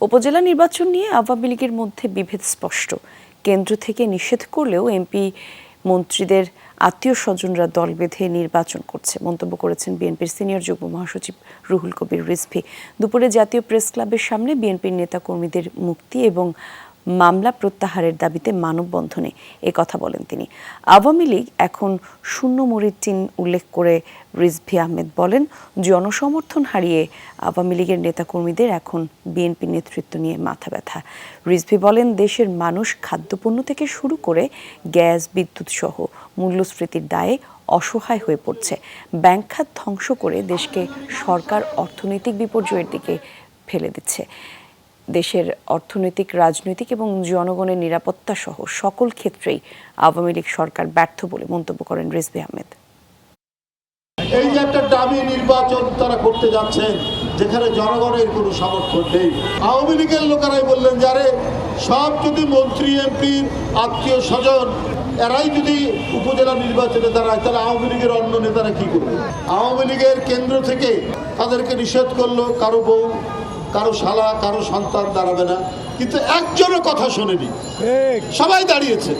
উপজেলা নির্বাচন নিয়ে আওয়ামী লীগের মধ্যে বিভেদ স্পষ্ট। কেন্দ্র থেকে নিষেধ করলেও এমপি মন্ত্রীদের আত্মীয় স্বজনরা দল বেঁধে নির্বাচন করছে মন্তব্য করেছেন বিএনপির সিনিয়র যুগ্ম মহাসচিব রুহুল কবির রিজভী। দুপুরে জাতীয় প্রেস ক্লাবের সামনে বিএনপির নেতাকর্মীদের মুক্তি এবং মামলা প্রত্যাহারের দাবিতে মানববন্ধনে কথা বলেন তিনি। আওয়ামী লীগ এখন শূন্য মুড়ির চিহ্ন উল্লেখ করে রিজভী আহমেদ বলেন, জনসমর্থন হারিয়ে আওয়ামী লীগের নেতাকর্মীদের এখন বিএনপি নেতৃত্ব নিয়ে মাথা ব্যথা। রিজভী বলেন, দেশের মানুষ খাদ্যপণ্য থেকে শুরু করে গ্যাস, বিদ্যুৎ সহ মূল্যস্ফীতির দায়ে অসহায় হয়ে পড়ছে। ব্যাংক খাত ধ্বংস করে দেশকে সরকার অর্থনৈতিক বিপর্যয়ের দিকে ফেলে দিচ্ছে। দেশের অর্থনৈতিক, রাজনৈতিক এবং জনগণের নিরাপত্তা সহ সকল ক্ষেত্রেই আওয়ামী লীগ সরকার ব্যর্থ বলে মন্তব্য করেন রিজভী আহমেদ। এই যে একটা দামি নির্বাচন তারা করতে যাচ্ছেন, যেখানে জনগণের কোনো সমর্থন নেই। আওয়ামী লীগের লোকেরাই বললেন, যারে সব যদি মন্ত্রী, এমপির আত্মীয় স্বজন এরাই যদি উপজেলা নির্বাচনে দাঁড়ায়, তাহলে আওয়ামী লীগের অন্য নেতারা কি করবে? আওয়ামী লীগের কেন্দ্র থেকে তাদেরকে নিষেধ করলো, কারো বউ, কারো শালা, কারো সন্তান দাঁড়াবে না, কিন্তু একজনের কথা শোনেনি, সবাই দাঁড়িয়েছে।